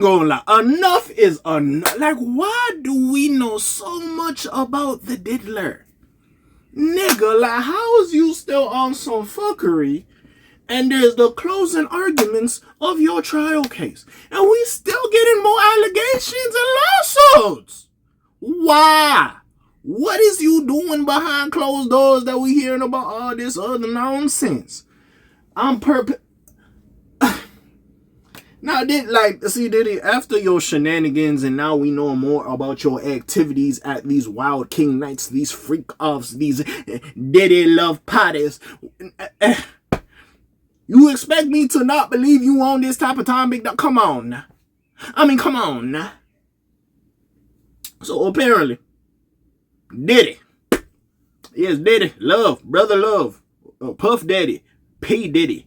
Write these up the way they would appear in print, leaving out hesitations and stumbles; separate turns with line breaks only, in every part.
Going like enough is enough. Like, why do we know so much about the diddler? Nigga, like, how is you still on some fuckery and there's the closing arguments of your trial case and we still getting more allegations and lawsuits? Why? What is you doing behind closed doors that we hearing about all this other nonsense? Now, Diddy, after your shenanigans, and now we know more about your activities at these Wild King nights, these freak offs, these Diddy love parties. You expect me to not believe you on this type of time, big dog? Come on. Come on. So apparently, Diddy. Yes, Diddy. Love. Brother Love. Puff Daddy. P. Diddy.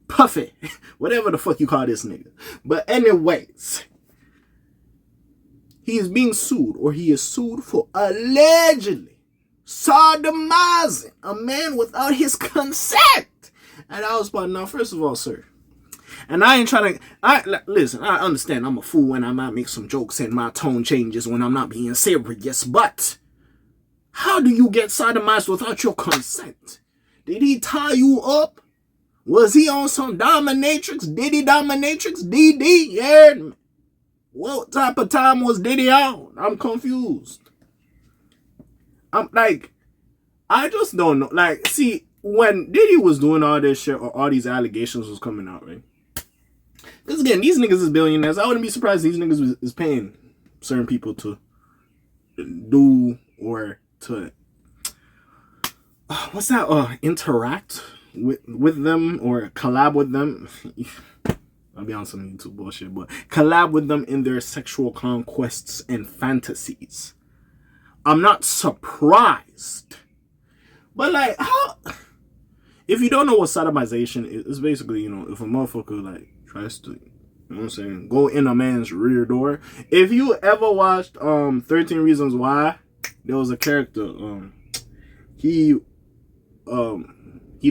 Puffy, whatever the fuck you call this nigga. But anyways, he is being sued, or he is sued for allegedly sodomizing a man without his consent. And I was like, now, first of all, sir, and I ain't trying to, listen, I understand I'm a fool and I might make some jokes and my tone changes when I'm not being serious, but how do you get sodomized without your consent? Did he tie you up? Was he on some dominatrix? Diddy dominatrix? DD? Yeah. What type of time was Diddy on? I'm confused. I'm like, I just don't know. Like, see, when Diddy was doing all this shit, or all these allegations was coming out, right? Because again, these niggas is billionaires. I wouldn't be surprised these niggas is paying certain people to do or to interact with them or collab with them. I'll be on some YouTube bullshit, but collab with them in their sexual conquests and fantasies. I'm not surprised. But like, how? If you don't know what sodomization is, it's basically, if a motherfucker like tries to, go in a man's rear door. If you ever watched 13 Reasons Why, there was a character, he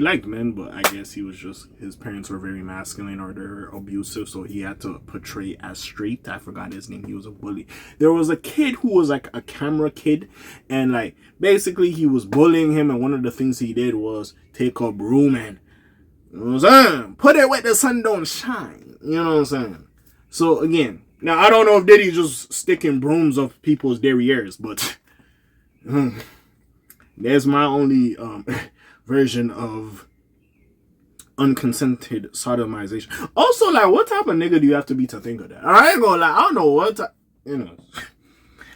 liked men, but I guess his parents were very masculine or they're abusive, so he had to portray as straight. I forgot his name. He was a bully. There was a kid who was like a camera kid, and like basically he was bullying him, and one of the things he did was take a broom and put it where the sun don't shine. You know what I'm saying? So again, now I don't know if Diddy's just sticking brooms up people's derrieres, but there's my only version of unconsented sodomization. Also, like, what type of nigga do you have to be to think of that? I ain't gonna lie, I don't know what type,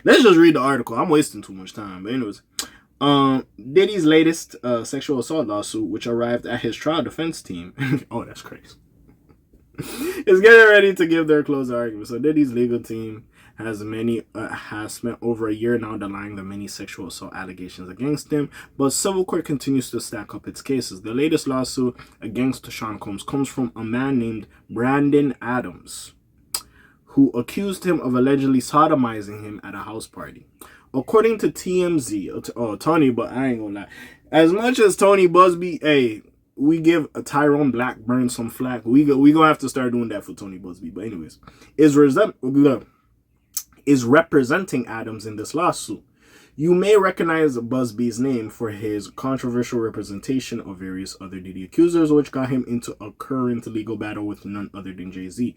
Let's just read the article. I'm wasting too much time. But anyways, Diddy's latest sexual assault lawsuit, which arrived at his trial defense team. Oh, that's crazy. Is getting ready to give their closing argument. So Diddy's legal team has spent over a year now denying the many sexual assault allegations against him, but civil court continues to stack up its cases. The latest lawsuit against Sean Combs comes from a man named Brandon Adams, who accused him of allegedly sodomizing him at a house party. According to TMZ, Tony, but I ain't gonna lie, as much as Tony Busby, we give Tyrone Blackburn some flack, we gonna have to start doing that for Tony Busby. But anyways, is representing Adams in this lawsuit. You may recognize Busby's name for his controversial representation of various other Diddy accusers, which got him into a current legal battle with none other than Jay-Z.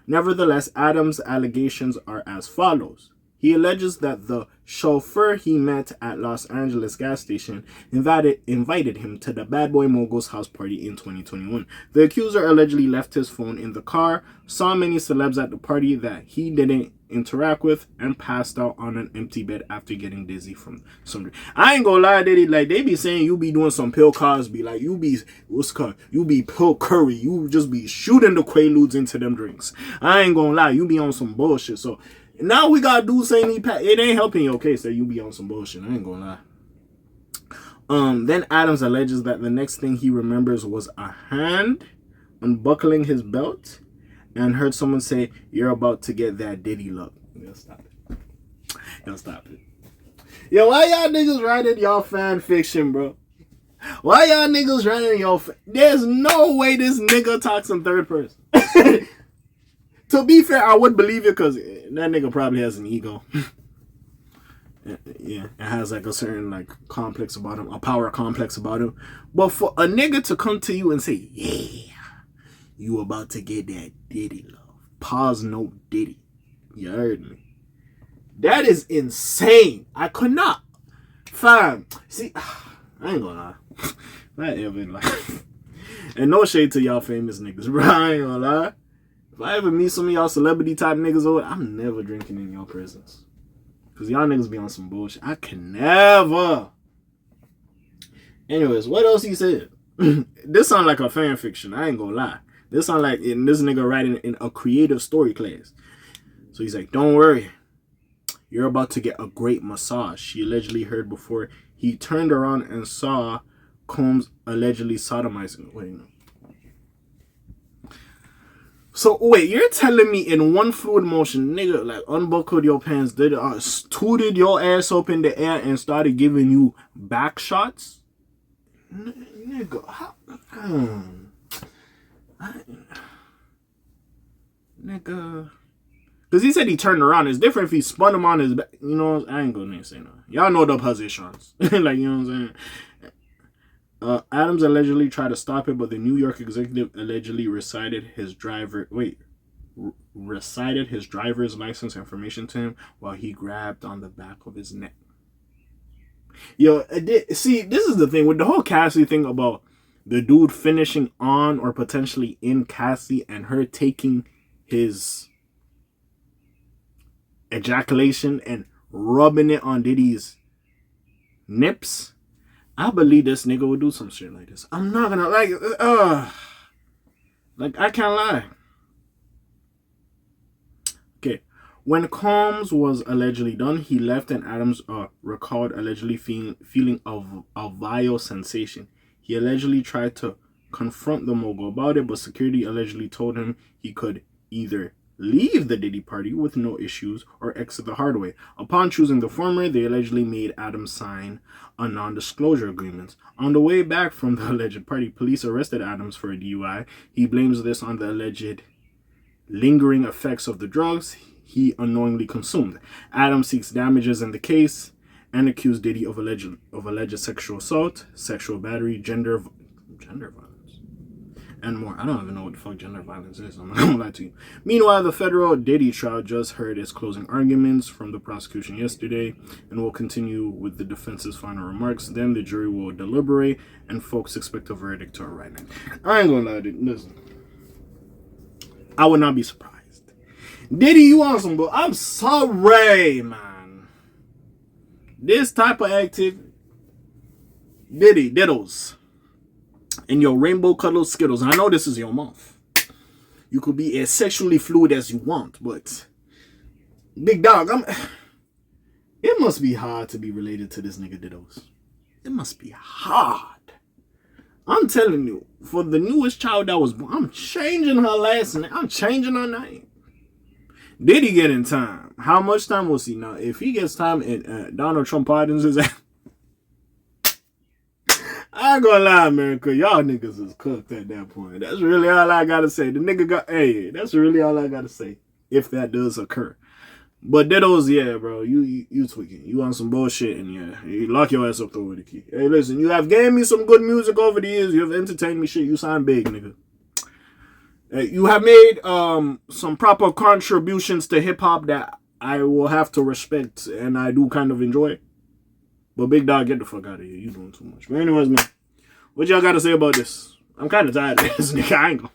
Nevertheless, Adams' allegations are as follows. He alleges that the chauffeur he met at Los Angeles gas station invited him to the Bad Boy Mogul's house party in 2021. The accuser allegedly left his phone in the car, saw many celebs at the party that he didn't interact with, and passed out on an empty bed after getting dizzy from some. I ain't gonna lie, they be saying you be doing some Pill Cosby, like you be Pill Curry, you just be shooting the Quaaludes into them drinks. I ain't gonna lie, you be on some bullshit. So now we got dudes saying it ain't helping your case that you be on some bullshit. I ain't gonna lie. Then Adams alleges that the next thing he remembers was a hand unbuckling his belt and heard someone say, "You're about to get that Diddy look." Stop it. Yo, why y'all niggas writing y'all fan fiction, bro? Why y'all niggas writing y'all There's no way this nigga talks in third person. To be fair, I would believe it because that nigga probably has an ego. Yeah, it has like a certain like complex about him, a power complex about him. But for a nigga to come to you and say, yeah, you about to get that Diddy love. Pause, no Diddy. You heard me. That is insane. I could not. Fam. See, I ain't gonna lie. Not even like, and no shade to y'all famous niggas, bro. I ain't gonna lie. If I ever meet some of y'all celebrity type niggas over, I'm never drinking in y'all presence. Because y'all niggas be on some bullshit. I can never. Anyways, what else he said? This sound like a fan fiction. I ain't gonna lie. This sound like this nigga writing in a creative story class. So he's like, don't worry. You're about to get a great massage. She allegedly heard before he turned around and saw Combs allegedly sodomizing. Wait, no. So, wait, you're telling me in one fluid motion, nigga, like, unbuckled your pants, tooted your ass up in the air and started giving you back shots? Nigga, how? Nigga. Because he said he turned around. It's different if he spun him on his back. You know, I ain't gonna say no. Y'all know the positions. Like, you know what I'm saying? Adams allegedly tried to stop it, but the New York executive allegedly recited his driver's license information to him while he grabbed on the back of his neck. Yo, see, this is the thing with the whole Cassie thing about the dude finishing on or potentially in Cassie and her taking his ejaculation and rubbing it on Diddy's nips. I believe this nigga would do some shit like this. I'm not gonna like I can't lie. Okay. When Combs was allegedly done, he left and Adams recalled allegedly feeling a vile sensation. He allegedly tried to confront the mogul about it, but security allegedly told him he could either leave the Diddy party with no issues or exit the hard way. Upon choosing the former, they allegedly made Adams sign a non-disclosure agreement. On the way back from the alleged party, police arrested Adams for a DUI. He blames this on the alleged lingering effects of the drugs he unknowingly consumed. Adams seeks damages in the case and accused Diddy of alleged sexual assault, sexual battery, gender violence, and more. I don't even know what the fuck gender violence is. I'm not gonna lie to you. Meanwhile, the federal Diddy trial just heard its closing arguments from the prosecution yesterday and will continue with the defense's final remarks. Then the jury will deliberate and folks expect a verdict to arrive next. I ain't gonna lie to you. Listen. I would not be surprised. Diddy, you on some bull? I'm sorry, man. This type of activity. Diddy, diddles. And your rainbow colored Skittles. I know this is your month. You could be as sexually fluid as you want, but big dog, it must be hard to be related to this nigga Diddles. It must be hard. I'm telling you, for the newest child that was born, I'm changing her last name. I'm changing her name. Did he get in time? How much time will he now? If he gets time and Donald Trump pardons his ass, I ain't gonna lie, man, because y'all niggas is cooked at that point. That's really all I gotta say. The nigga got, hey, that's really all I gotta say, if that does occur. But Dittos, yeah, bro, you tweaking. You on some bullshit, and yeah, you lock your ass up though with the key. Hey, listen, you have gave me some good music over the years. You have entertained me shit. You sound big, nigga. Hey, you have made some proper contributions to hip-hop that I will have to respect, and I do kind of enjoy. But big dog, get the fuck out of here. You doing too much. But anyways, man, what y'all got to say about this? I'm kind of tired of this, nigga. I ain't gonna.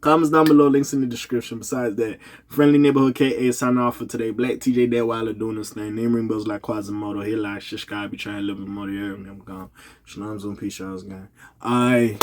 Comments down below, links in the description. Besides that, Friendly Neighborhood K.A. signing off for today. Black TJ Deadweiler doing this thing. Name ring bells like Quasimodo. Hit like, shish, guy, be trying to live with more. I'm gone. Shalom, zoom, peace, y'all, guy.